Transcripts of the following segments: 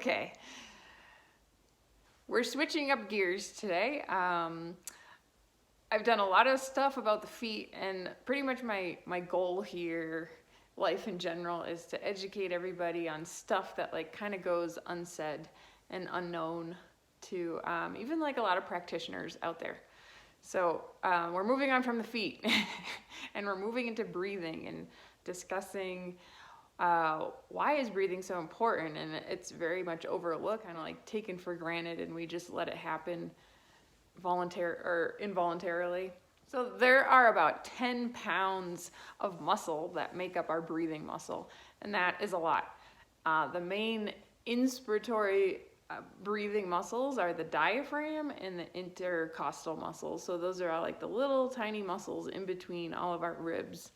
Okay, we're switching up gears today. I've done a lot of stuff about the feet, and pretty much my goal here, life in general, is to educate everybody on stuff that like kind of goes unsaid and unknown to even like a lot of practitioners out there. So we're moving on from the feet and we're moving into breathing and discussing why is breathing so important, and it's very much overlooked, kind of like taken for granted, and we just let it happen involuntarily. So there are about 10 pounds of muscle that make up our breathing muscle, and that is a lot. The main inspiratory breathing muscles are the diaphragm and the intercostal muscles. So those are all like the little tiny muscles in between all of our ribs.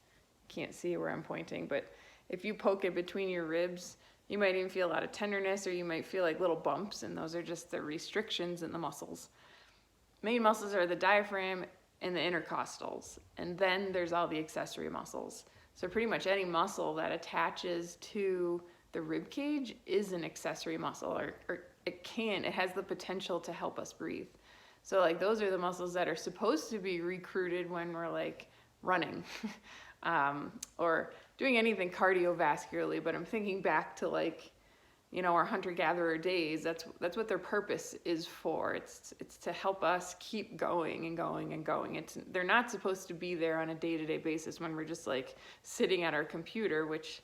Can't see where I'm pointing, but if you poke it between your ribs, you might even feel a lot of tenderness, or you might feel like little bumps, and those are just the restrictions in the muscles. Main muscles are the diaphragm and the intercostals, and then there's all the accessory muscles. So pretty much any muscle that attaches to the rib cage is an accessory muscle, or it has the potential to help us breathe. So like those are the muscles that are supposed to be recruited when we're like running or doing anything cardiovascularly. But I'm thinking back to like, you know, our hunter-gatherer days. That's what their purpose is for. It's to help us keep going and going and going. They're not supposed to be there on a day-to-day basis when we're just like sitting at our computer, which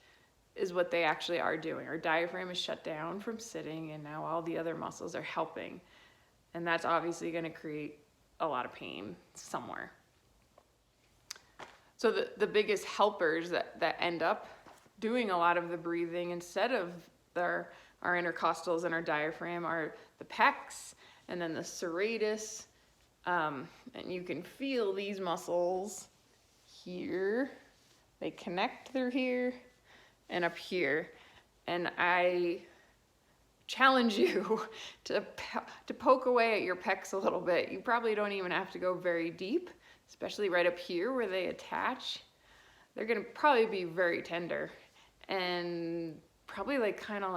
is what they actually are doing. Our diaphragm is shut down from sitting, and now all the other muscles are helping. And that's obviously going to create a lot of pain somewhere. So the biggest helpers that end up doing a lot of the breathing instead of our intercostals and our diaphragm are the pecs and then the serratus. And you can feel these muscles here. They connect through here and up here. And I challenge you to poke away at your pecs a little bit. You probably don't even have to go very deep, especially right up here where they attach. They're gonna probably be very tender and probably kind of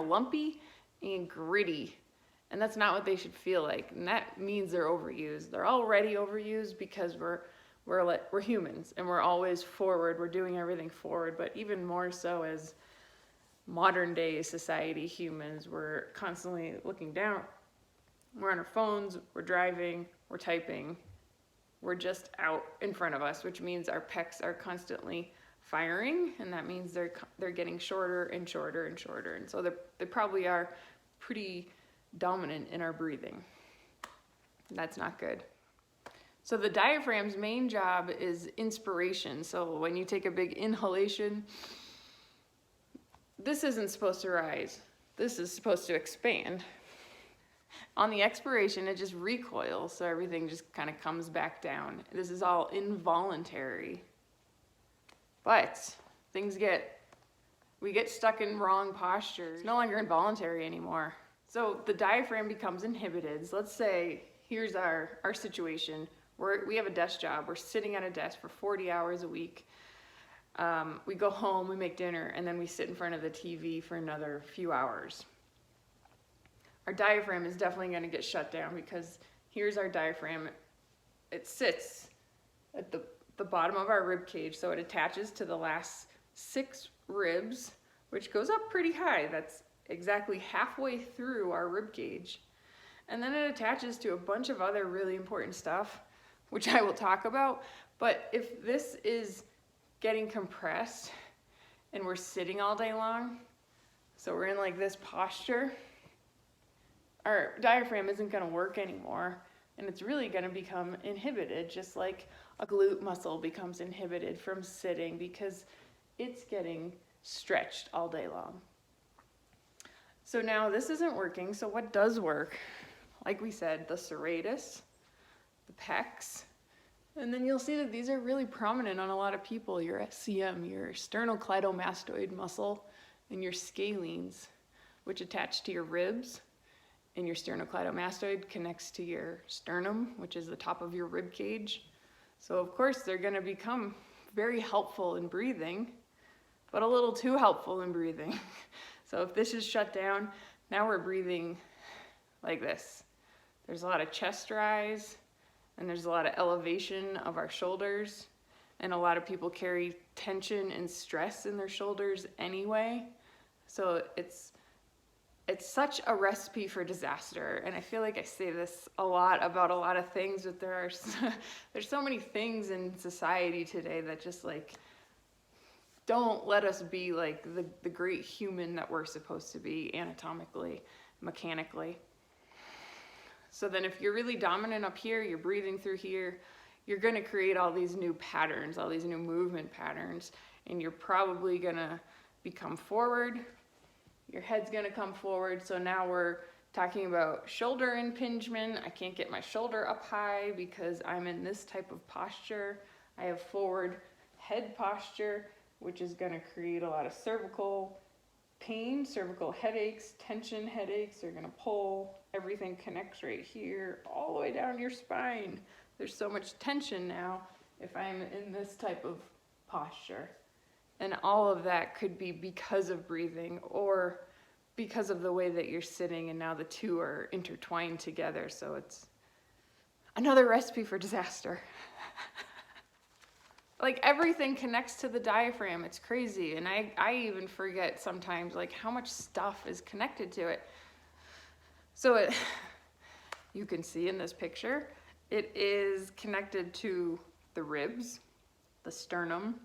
lumpy and gritty. And that's not what they should feel like. And that means they're overused. They're already overused because we're humans and we're always forward. We're doing everything forward, but even more so as modern day society humans, we're constantly looking down. We're on our phones, we're driving, we're typing. We're just out in front of us, which means our pecs are constantly firing, and that means they're getting shorter and shorter and shorter. And so they probably are pretty dominant in our breathing. That's not good. So the diaphragm's main job is inspiration. So when you take a big inhalation, this isn't supposed to rise. This is supposed to expand. On the expiration, it just recoils, so everything just kind of comes back down. This is all involuntary. But we get stuck in wrong postures. It's no longer involuntary anymore. So the diaphragm becomes inhibited. So let's say, here's our situation. We have a desk job. We're sitting at a desk for 40 hours a week. We go home, we make dinner, and then we sit in front of the TV for another few hours. Our diaphragm is definitely going to get shut down because here's our diaphragm. It sits at the bottom of our rib cage, so it attaches to the last 6 ribs, which goes up pretty high. That's exactly halfway through our rib cage. And then it attaches to a bunch of other really important stuff, which I will talk about. But if this is getting compressed and we're sitting all day long, so we're in like this posture, our diaphragm isn't going to work anymore, and it's really going to become inhibited, just like a glute muscle becomes inhibited from sitting because it's getting stretched all day long. So now this isn't working, so what does work? Like we said, the serratus, the pecs, and then you'll see that these are really prominent on a lot of people. Your SCM, your sternocleidomastoid muscle, and your scalenes, which attach to your ribs. And your sternocleidomastoid connects to your sternum, which is the top of your rib cage. So of course they're going to become very helpful in breathing, but a little too helpful in breathing. So if this is shut down, now we're breathing like this. There's a lot of chest rise, and there's a lot of elevation of our shoulders, and a lot of people carry tension and stress in their shoulders anyway. So it's such a recipe for disaster. And I feel like I say this a lot about a lot of things, but there's so many things in society today that just like don't let us be like the great human that we're supposed to be anatomically, mechanically. So then if you're really dominant up here, you're breathing through here, you're gonna create all these new patterns, all these new movement patterns, and you're probably gonna become forward. Your head's gonna come forward. So now we're talking about shoulder impingement. I can't get my shoulder up high because I'm in this type of posture. I have forward head posture, which is gonna create a lot of cervical pain, cervical headaches, tension headaches. They're gonna pull. Everything connects right here, all the way down your spine. There's so much tension now if I'm in this type of posture. And all of that could be because of breathing or because of the way that you're sitting, and now the two are intertwined together. So it's another recipe for disaster. Like everything connects to the diaphragm. It's crazy. And I even forget sometimes like how much stuff is connected to it. So you can see in this picture, it is connected to the ribs, the sternum.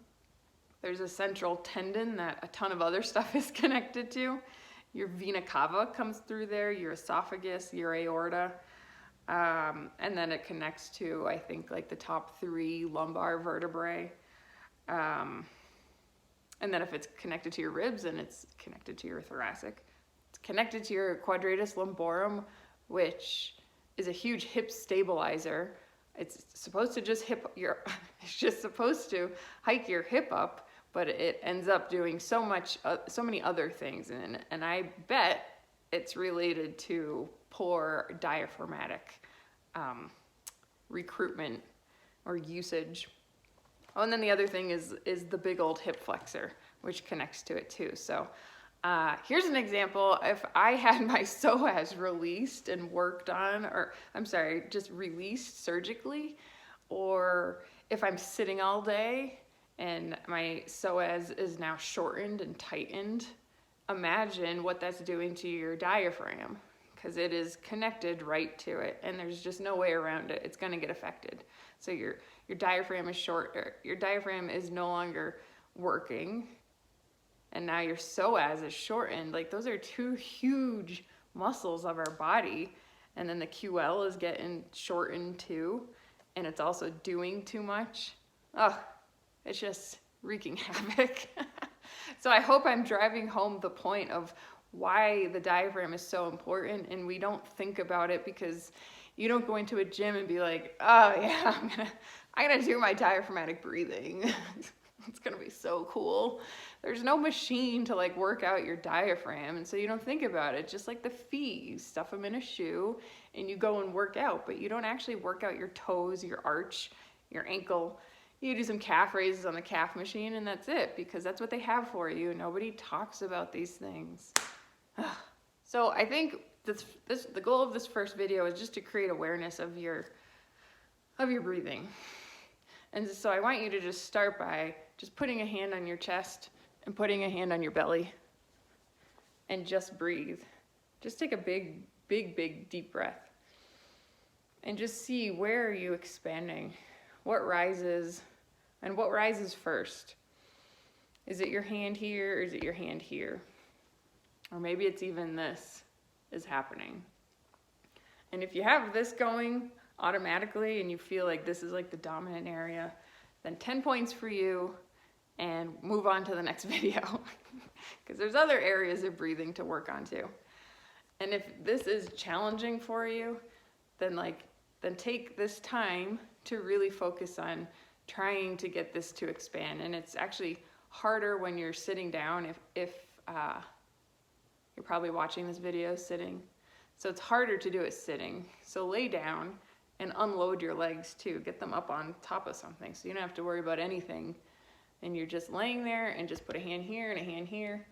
There's a central tendon that a ton of other stuff is connected to. Your vena cava comes through there, your esophagus, your aorta. And then it connects to, I think, like the top 3 lumbar vertebrae. And then if it's connected to your ribs, then it's connected to your thoracic. It's connected to your quadratus lumborum, which is a huge hip stabilizer. It's supposed to just it's just supposed to hike your hip up, but it ends up doing so many other things. And I bet it's related to poor diaphragmatic recruitment or usage. Oh, and then the other thing is the big old hip flexor, which connects to it too. So here's an example. If I had my psoas released and worked on, or I'm sorry, just released surgically, or if I'm sitting all day and my psoas is now shortened and tightened, imagine what that's doing to your diaphragm, because it is connected right to it and there's just no way around it. It's going to get affected. So your diaphragm is short, or your diaphragm is no longer working, and now your psoas is shortened. Like those are 2 huge muscles of our body, and then the QL is getting shortened too, and it's also doing too much. Oh, it's just wreaking havoc. So I hope I'm driving home the point of why the diaphragm is so important, and we don't think about it because you don't go into a gym and be like, oh yeah, I'm gonna do my diaphragmatic breathing. It's gonna be so cool. There's no machine to like work out your diaphragm, and so you don't think about it. Just like the feet, you stuff them in a shoe and you go and work out, but you don't actually work out your toes, your arch, your ankle. You do some calf raises on the calf machine and that's it, because that's what they have for you. Nobody talks about these things. So I think the goal of this first video is just to create awareness of your breathing. And so I want you to just start by just putting a hand on your chest and putting a hand on your belly and just breathe. Just take a big, deep breath and just see, where are you expanding? What rises, and what rises first? Is it your hand here, or is it your hand here? Or maybe it's even this is happening. And if you have this going automatically and you feel like this is like the dominant area, then 10 points for you, and move on to the next video. Because there's other areas of breathing to work on too. And if this is challenging for you, then take this time to really focus on trying to get this to expand. And it's actually harder when you're sitting down, if you're probably watching this video sitting. So it's harder to do it sitting. So lay down and unload your legs too. Get them up on top of something so you don't have to worry about anything. And you're just laying there and just put a hand here and a hand here.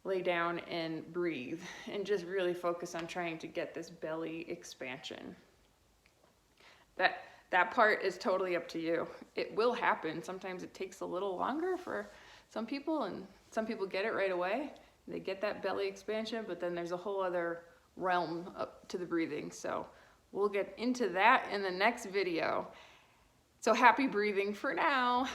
lay down and breathe and just really focus on trying to get this belly expansion. That part is totally up to you. It will happen. Sometimes it takes a little longer for some people, and some people get it right away. They get that belly expansion, but then there's a whole other realm up to the breathing. So we'll get into that in the next video. So happy breathing for now.